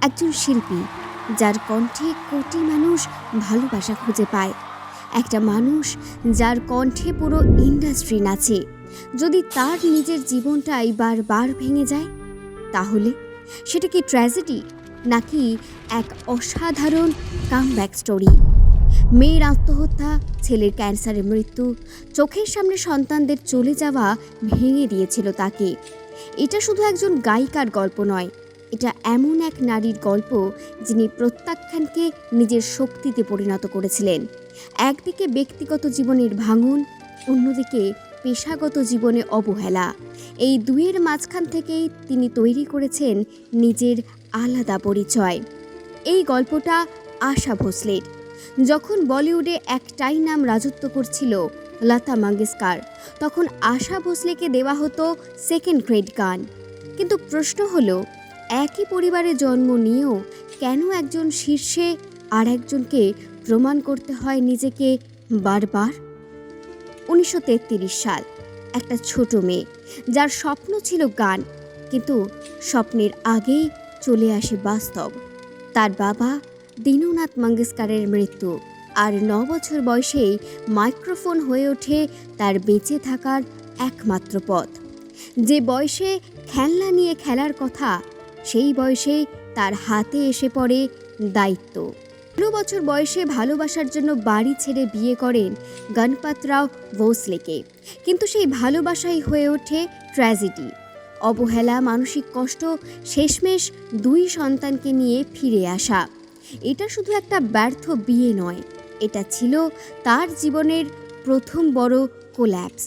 একজন শিল্পী যার কণ্ঠে কোটি মানুষ ভালোবাসা খুঁজে পায়, একটা মানুষ যার কণ্ঠে পুরো ইন্ডাস্ট্রি নাচে। যদি তার নিজের জীবনটাই বারবার ভেঙে যায়, তাহলে সেটা কি ট্র্যাজেডি নাকি এক অসাধারণ কামব্যাক স্টোরি? মেয়ের আত্মহত্যা, ছেলের ক্যান্সারে মৃত্যু, চোখের সামনে সন্তানদের চলে যাওয়া ভেঙে দিয়েছিল তাকে। এটা শুধু একজন গায়িকার গল্প নয়, এটা এমন এক নারীর গল্প যিনি প্রত্যাখ্যানকে নিজের শক্তিতে পরিণত করেছিলেন। একদিকে ব্যক্তিগত জীবনের ভাঙন, অন্যদিকে পেশাগত জীবনে অবহেলা। এই দুয়ের মাঝখান থেকেই তিনি তৈরি করেছেন নিজের আলাদা পরিচয়। এই গল্পটা আশা ভোসলের। যখন বলিউডে একটাই নাম রাজত্ব করছিল, লতা মঙ্গেশকর, তখন আশা ভোসলেকে দেওয়া হতো সেকেন্ড গ্রেড গান। কিন্তু প্রশ্ন হলো, একই পরিবারে জন্ম নিয়েও কেন একজন শীর্ষে আর একজনকে প্রমাণ করতে হয় নিজেকে বারবার? 1933 সাল, একটা ছোট মেয়ে যার স্বপ্ন ছিল গান, কিন্তু স্বপ্নের আগেই চলে আসে বাস্তব। তার বাবা দীননাথ মঙ্গেশকরের মৃত্যু, আর 9 বছর বয়সেই মাইক্রোফোন হয়ে ওঠে তার বেঁচে থাকার একমাত্র পথ। যে বয়সে খেলনা নিয়ে খেলার কথা, সেই বয়সেই তার হাতে এসে পড়ে দায়িত্ব। 16 বছর বয়সে ভালোবাসার জন্য বাড়ি ছেড়ে বিয়ে করেন গণপতরাও ভোসলেকে, কিন্তু সেই ভালোবাসাই হয়ে ওঠে ট্র্যাজেডি। অবহেলা, মানসিক কষ্ট, শেষমেশ 2 সন্তানকে নিয়ে ফিরে আসা। এটা শুধু একটা ব্যর্থ বিয়ে নয়, এটা ছিল তার জীবনের প্রথম বড় কোল্যাপস।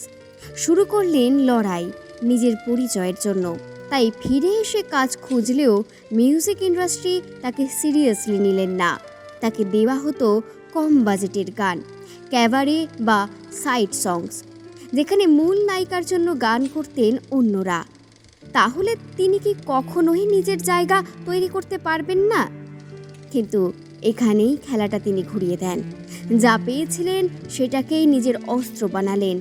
শুরু করলেন লড়াই নিজের পরিচয়ের জন্য। তাই ফিরে এসে কাজ খুঁজলেও মিউজিক ইন্ডাস্ট্রি তাকে সিরিয়াসলি নিলেন না। তাকে দেওয়া হতো কম বাজেটের গান, ক্যাবারে বা সাইড সংস, যেখানে মূল নায়িকার জন্য গান করতেন অন্যরা। তাহলে তিনি কি কখনোই নিজের জায়গা তৈরি করতে পারবেন না? কিন্তু এখানেই খেলাটা তিনি ঘুরিয়ে দেন। যা পেয়েছিলেন সেটাকেই নিজের অস্ত্র বানালেন।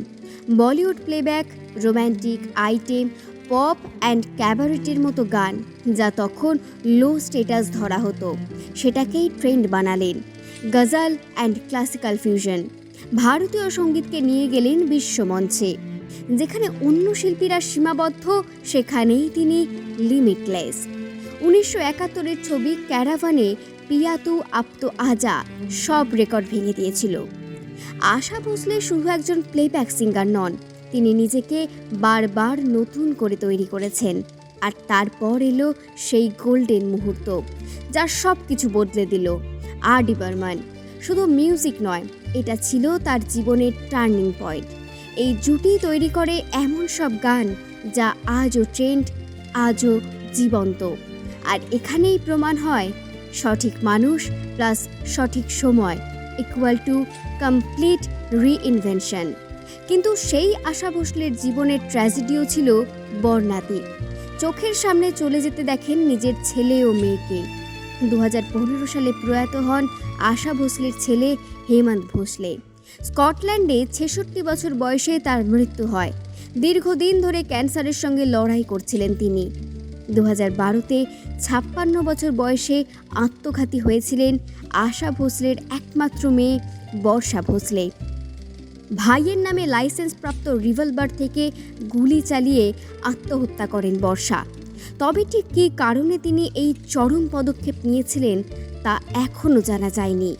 Bollywood playback, romantic, item, pop and ক্যাবারেটের মতো গান, যা তখন লো স্টেটাস ধরা হতো, সেটাকেই ট্রেন্ড বানালেন। গজল অ্যান্ড ক্লাসিক্যাল ফিউশন, ভারতীয় সঙ্গীতকে নিয়ে গেলেন বিশ্বমঞ্চে। যেখানে অন্য শিল্পীরা সীমাবদ্ধ, সেখানেই তিনি লিমিটলেস। 1971-এর ছবি ক্যারাভানে পিয়া তু আপ তো আজা সব রেকর্ড ভেঙে দিয়েছিল। আশা ভোসলে শুধু একজন প্লেব্যাক সিঙ্গার নন, তিনি নিজেকে বারবার নতুন করে তৈরি করেছেন। আর তারপর এলো সেই গোল্ডেন মুহূর্ত, যা সব কিছু বদলে দিল। আর ডি বর্মন শুধু মিউজিক নয়, এটা ছিল তার জীবনের টার্নিং পয়েন্ট। এই জুটি তৈরি করে এমন সব গান যা আজও ট্রেন্ড, আজও জীবন্ত। আর এখানেই প্রমাণ হয়, সঠিক মানুষ প্লাস সঠিক সময় ইকুয়াল টু কমপ্লিট রিইনভেনশন। কিন্তু সেই আশা ভোসলের জীবনের ট্র্যাজেডিও ছিল বর্ণাঢ্য। চোখের সামনে চলে যেতে দেখেন নিজের ছেলে ও মেয়েকে। 2015 সালে প্রয়াত হন আশা ভোসলের ছেলে হেমন্ত ভোসলে। স্কটল্যান্ডে 66 বছর বয়সে তার মৃত্যু হয়। দীর্ঘদিন ধরে ক্যান্সারের সঙ্গে লড়াই করছিলেন তিনি। 2012-তে 56 বছর বয়সে আত্মঘাতী হয়েছিলেন আশা ভোসলের একমাত্র মেয়ে বর্ষা ভোসলে। ভাইয়ের নামে লাইসেন্সপ্রাপ্ত রিভলভার থেকে গুলি চালিয়ে আত্মহত্যা করেন বর্ষা। তবে ঠিক কী কারণে তিনি এই চরম পদক্ষেপ নিয়েছিলেন তা এখনও জানা যায়নি।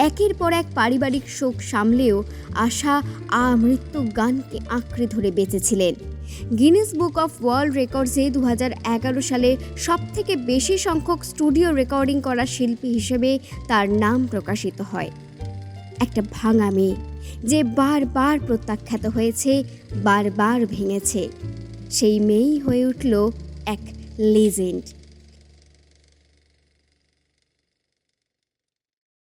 একের পর এক পারিবারিক শোক সামলেও আশা আমৃত্যু গানকে আঁকড়ে ধরে বেঁচেছিলেন। গিনেস বুক অফ ওয়ার্ল্ড রেকর্ডসে 2011 সালে সবথেকে বেশি সংখ্যক স্টুডিও রেকর্ডিং করা শিল্পী হিসেবে তার নাম প্রকাশিত হয়। একটা ভাঙা মেয়ে যে বারবার প্রত্যাখ্যাত হয়েছে, বারবার ভেঙেছে, সেই মেয়েই হয়ে উঠল এক লেজেন্ড।